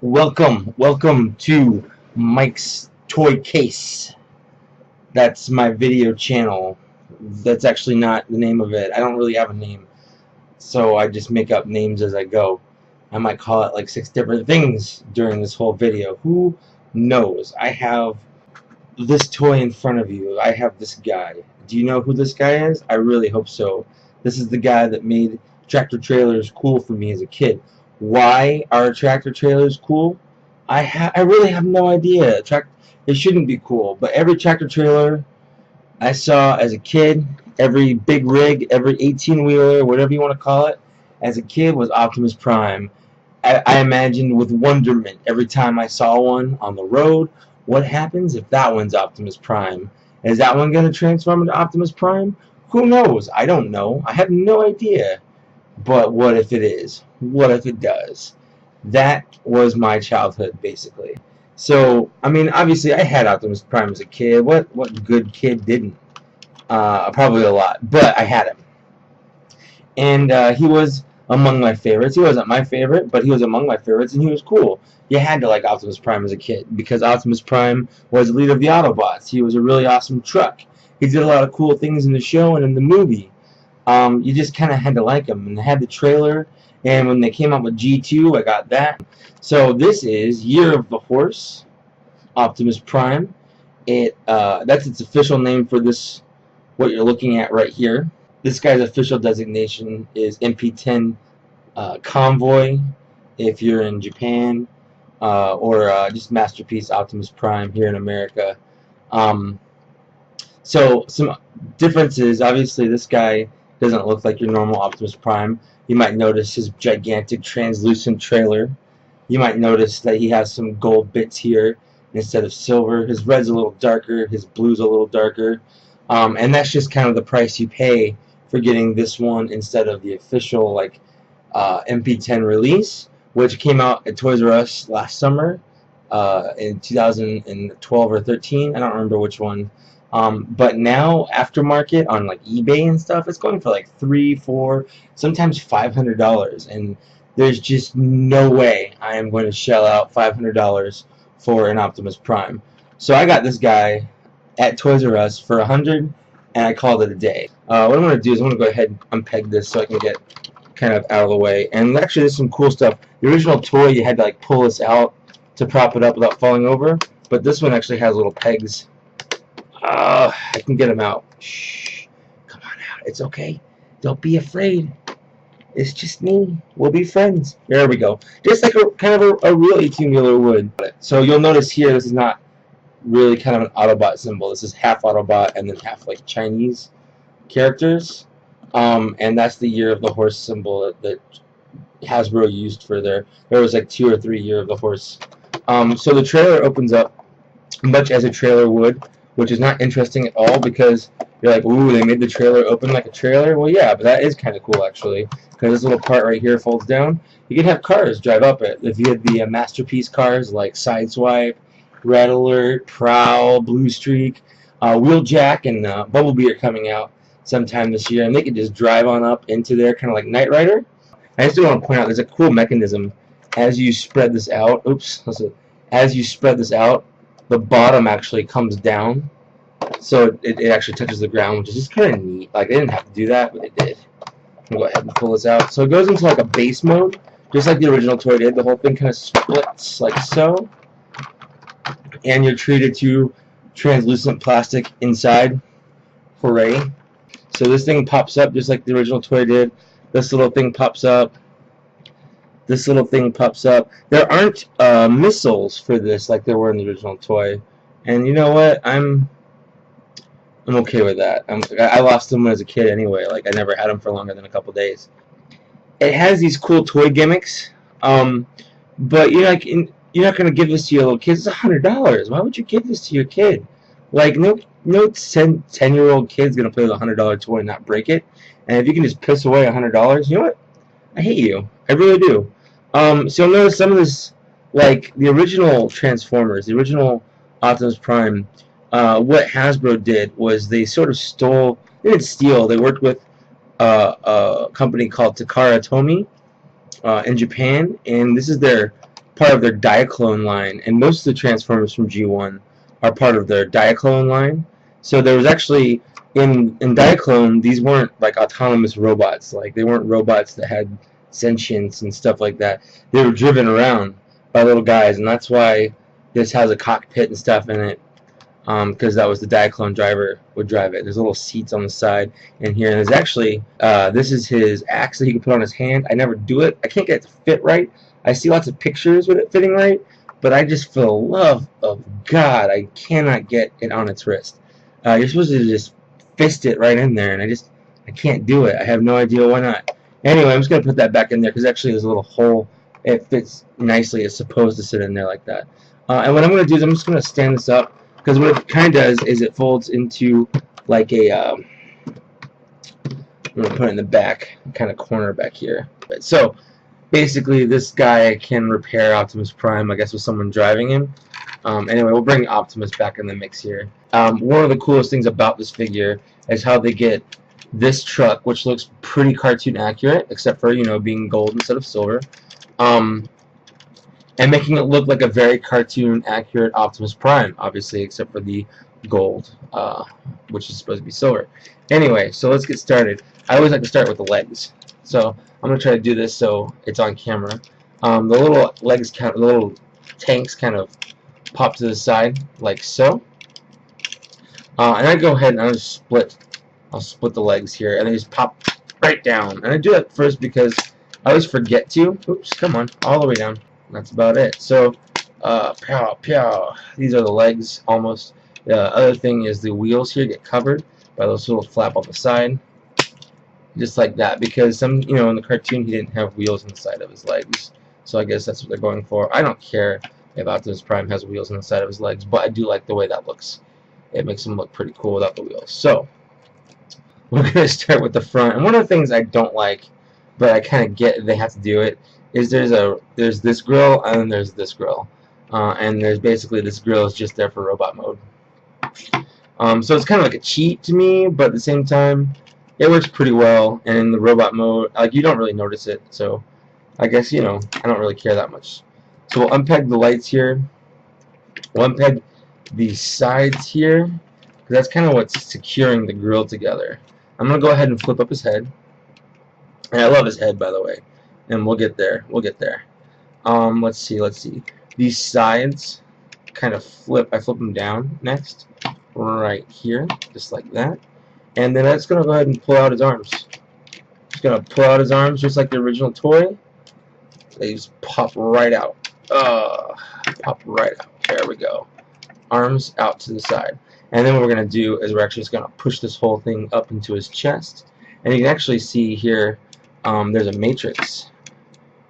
Welcome to Mike's Toy Case. That's my video channel. That's actually not the name of it. I don't really have a name, so I just make up names as I go. I might call it like 6 different things during this whole video. Who knows? I have this toy in front of you. I have this guy. Do you know who this guy is? I really hope so. This is the guy that made tractor trailers cool for me as a kid. Why are tractor trailers cool? I really have no idea. It shouldn't be cool, but every tractor trailer I saw as a kid, every big rig, every 18-wheeler, whatever you want to call it, as a kid was Optimus Prime. I imagined with wonderment every time I saw one on the road. What happens if that one's Optimus Prime? Is that one going to transform into Optimus Prime? Who knows? I don't know. I have no idea. But what if it is? What if it does? That was my childhood, basically. So, I mean, obviously, I had Optimus Prime as a kid. What good kid didn't? Probably a lot. But I had him. And he was among my favorites. He wasn't my favorite, but he was among my favorites, and he was cool. You had to like Optimus Prime as a kid, because Optimus Prime was the leader of the Autobots. He was a really awesome truck. He did a lot of cool things in the show and in the movie. You just kind of had to like him. And they had the trailer, and when they came out with G2, I got that. So this is Year of the Horse, Optimus Prime. That's its official name for this, what you're looking at right here. This guy's official designation is MP10 Convoy, if you're in Japan, or just Masterpiece Optimus Prime here in America. So some differences. Obviously, this guy doesn't look like your normal Optimus Prime. You might notice his gigantic translucent trailer. You might notice that he has some gold bits here instead of silver. His red's a little darker, his blue's a little darker. And that's just kind of the price you pay for getting this one instead of the official MP10 release, which came out at Toys R Us last summer in 2012 or 13. I don't remember which one. But now aftermarket on like eBay and stuff, it's going for like $300, $400, sometimes $500, and there's just no way I am going to shell out $500 for an Optimus Prime. So I got this guy at Toys R Us for $100, and I called it a day. What I'm going to do is I'm going to go ahead and unpeg this so I can get kind of out of the way. And actually, there's some cool stuff. The original toy, you had to like pull this out to prop it up without falling over, but this one actually has little pegs. I can get him out. Shh. Come on out. It's okay. Don't be afraid. It's just me. We'll be friends. There we go. Just like kind of a real 18-wheeler would. So you'll notice here, this is not really kind of an Autobot symbol. This is half Autobot and then half like Chinese characters. And that's the Year of the Horse symbol that Hasbro used for there was like 2 or 3 Year of the Horse. So the trailer opens up much as a trailer would, which is not interesting at all, because you're like, ooh, they made the trailer open like a trailer. Well, yeah, but that is kind of cool, actually, because this little part right here folds down. You can have cars drive up it. If you had the Masterpiece cars like Sideswipe, Red Alert, Prowl, Blue Streak, Wheeljack, and Bumblebee are coming out sometime this year, and they could just drive on up into there, kind of like Knight Rider. I just do want to point out there's a cool mechanism as you spread this out. Oops, as you spread this out, the bottom actually comes down, so it actually touches the ground, which is just kind of neat. Like, they didn't have to do that, but it did. I'm going to go ahead and pull this out. So it goes into like a base mode, just like the original toy did. The whole thing kind of splits like so, and you're treated to translucent plastic inside. Hooray. So this thing pops up just like the original toy did. This little thing pops up. This little thing pops up. There aren't missiles for this like there were in the original toy, and you know what? I'm okay with that. I lost them as a kid anyway. Like, I never had them for longer than a couple days. It has these cool toy gimmicks, but you're not gonna give this to your little kids. It's $100. Why would you give this to your kid? Like, no 10-year-old kid's gonna play with a $100 toy and not break it. And if you can just piss away $100, you know what? I hate you. I really do. So notice some of this, like the original Transformers, the original Optimus Prime, what Hasbro did was they sort of stole, they didn't steal, they worked with a company called Takara Tomy in Japan, and this is their part of their Diaclone line, and most of the Transformers from G1 are part of their Diaclone line. So there was actually in Diaclone, these weren't like autonomous robots. Like they weren't robots that had sentience and stuff like that. They were driven around by little guys, and that's why this has a cockpit and stuff in it. Because that was the Diaclone driver would drive it. There's little seats on the side in here, and there's actually this is his axe that he can put on his hand. I never do it. I can't get it to fit right. I see lots of pictures with it fitting right, but I just, for the love of God, I cannot get it on its wrist. You're supposed to just fist it right in there, and I can't do it. I have no idea why not. Anyway, I'm just gonna put that back in there because actually there's a little hole. It fits nicely. It's supposed to sit in there like that. And what I'm gonna do is I'm just gonna stand this up. Because what it kind of does is it folds into like a, I'm going to put it in the back, kind of corner back here. So basically this guy can repair Optimus Prime, I guess, with someone driving him. Anyway, we'll bring Optimus back in the mix here. One of the coolest things about this figure is how they get this truck, which looks pretty cartoon accurate, except for, you know, being gold instead of silver. And making it look like a very cartoon accurate Optimus Prime, obviously, except for the gold, which is supposed to be silver. Anyway, so let's get started. I always like to start with the legs. So I'm going to try to do this so it's on camera. The little legs, the little tanks kind of pop to the side, like so. And I go ahead and I'll split the legs here, and they just pop right down. And I do that first because I always forget to. Oops, come on, all the way down. That's about it. So, pow, pow. These are the legs, almost. The other thing is the wheels here get covered by those little flap on the side, just like that. Because in the cartoon he didn't have wheels on the side of his legs, so I guess that's what they're going for. I don't care if Optimus Prime has wheels on the side of his legs, but I do like the way that looks. It makes him look pretty cool without the wheels. So, we're gonna start with the front. And one of the things I don't like, but I kind of get they have to do it, is there's this grill and then there's this grill, and there's basically this grill is just there for robot mode. So it's kind of like a cheat to me, but at the same time it works pretty well. And in the robot mode, like, you don't really notice it, so I guess I don't really care that much. So we'll unpeg the lights here. We'll unpeg the sides here, because that's kind of what's securing the grill together. I'm gonna go ahead and flip up his head, and I love his head, by the way. And we'll get there. We'll get there. Let's see. These sides kind of flip. I flip them down next, right here, just like that. And then that's gonna go ahead and pull out his arms. Just gonna pull out his arms just like the original toy. They just pop right out. Pop right out. There we go. Arms out to the side. And then what we're gonna do is we're actually just gonna push this whole thing up into his chest. And you can actually see here, there's a matrix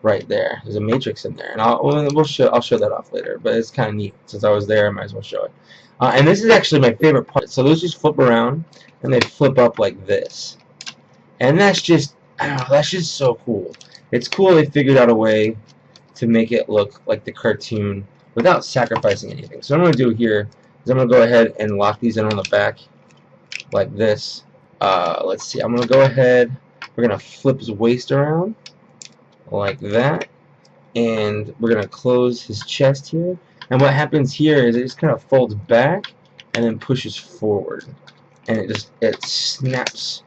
right there. There's a matrix in there, and I'll show that off later. But it's kind of neat. Since I was there, I might as well show it. And this is actually my favorite part. So those just flip around, and they flip up like this, and that's just so cool. It's cool they figured out a way to make it look like the cartoon without sacrificing anything. So what I'm gonna do here is I'm gonna go ahead and lock these in on the back like this. Let's see. I'm gonna go ahead. We're gonna flip his waist around like that, and we're gonna close his chest here. And what happens here is it just kind of folds back and then pushes forward, and it snaps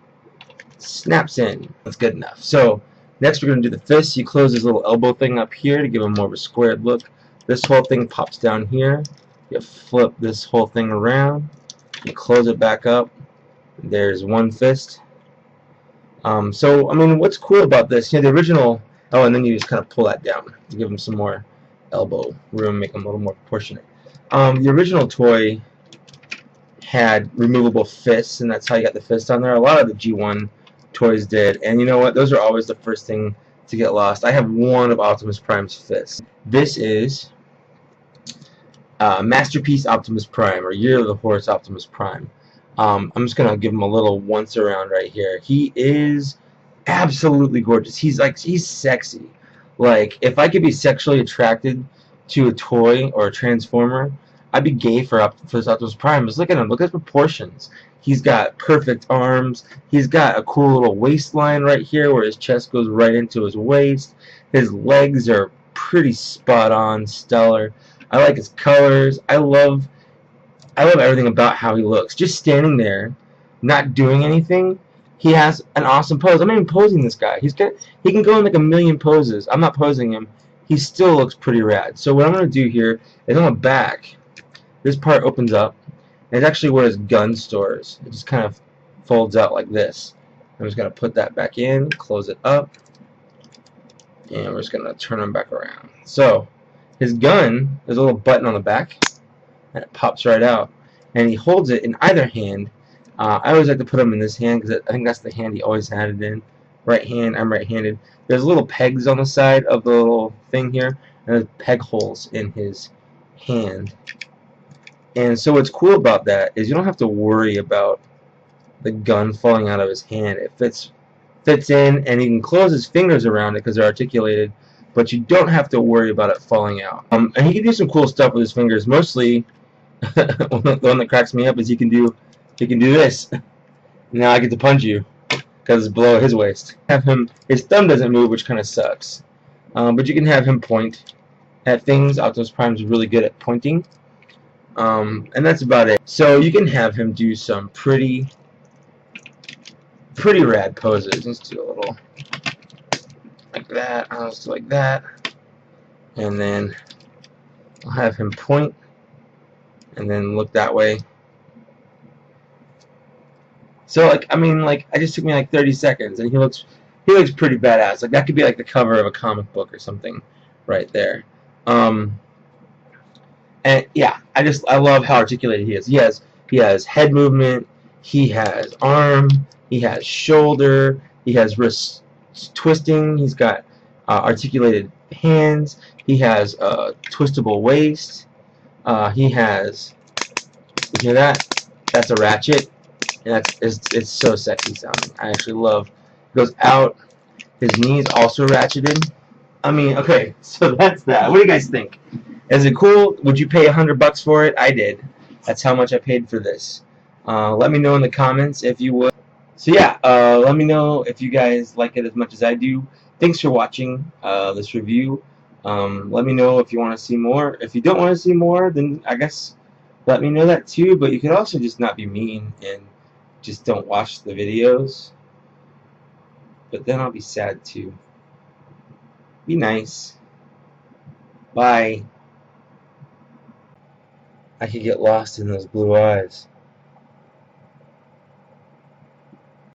in. That's good enough. So next we're gonna do the fist. You close this little elbow thing up here to give him more of a squared look. This whole thing pops down here. You flip this whole thing around. You close it back up. There's one fist. So I mean, what's cool about this? The original. Oh, and then you just kind of pull that down to give him some more elbow room, make him a little more proportionate. The original toy had removable fists, and that's how you got the fist on there. A lot of the G1 toys did, and you know what? Those are always the first thing to get lost. I have one of Optimus Prime's fists. This is Masterpiece Optimus Prime, or Year of the Horse Optimus Prime. I'm just gonna give him a little once around right here. He is absolutely gorgeous. He's sexy. Like, if I could be sexually attracted to a toy or a transformer, I'd be gay for Optimus Prime. Just look at him. Look at his proportions. He's got perfect arms. He's got a cool little waistline right here where his chest goes right into his waist. His legs are pretty spot on, stellar. I like his colors. I love everything about how he looks. Just standing there, not doing anything, he has an awesome pose. I'm not even posing this guy. He can go in like a million poses. I'm not posing him. He still looks pretty rad. So what I'm gonna do here is on the back, this part opens up, and it's actually where his gun stores. It just kind of folds out like this. I'm just gonna put that back in, close it up, and we're just gonna turn him back around. So his gun, there's a little button on the back, and it pops right out, and he holds it in either hand. I always like to put him in this hand because I think that's the hand he always had it in. Right hand, I'm right-handed. There's little pegs on the side of the little thing here, and there's peg holes in his hand. And so what's cool about that is you don't have to worry about the gun falling out of his hand. It fits in, and he can close his fingers around it because they're articulated, but you don't have to worry about it falling out. And he can do some cool stuff with his fingers. Mostly, the one that cracks me up is he can do this. Now I get to punch you because it's below his waist. His thumb doesn't move, which kind of sucks. But you can have him point at things. Optimus Prime is really good at pointing. And that's about it. So you can have him do some pretty rad poses. Let's do a little like that. I'll just do like that, and then I'll have him point, and then look that way. So like, I mean, like, it just took me like 30 seconds, and he looks pretty badass. Like that could be like the cover of a comic book or something, right there. And yeah, I love how articulated he is. He has head movement. He has arm. He has shoulder. He has wrist twisting. He's got articulated hands. He has a twistable waist. He has, you hear that? That's a ratchet. And it's so sexy sounding. I actually love. It goes out. His knees also ratcheted. I mean, okay, so that's that. What do you guys think? Is it cool? Would you pay $100 for it? I did. That's how much I paid for this. Let me know in the comments if you would. So yeah, let me know if you guys like it as much as I do. Thanks for watching this review. Let me know if you want to see more. If you don't want to see more, then I guess let me know that too. But you can also just not be mean and just don't watch the videos. But then I'll be sad too. Be nice. Bye. I could get lost in those blue eyes.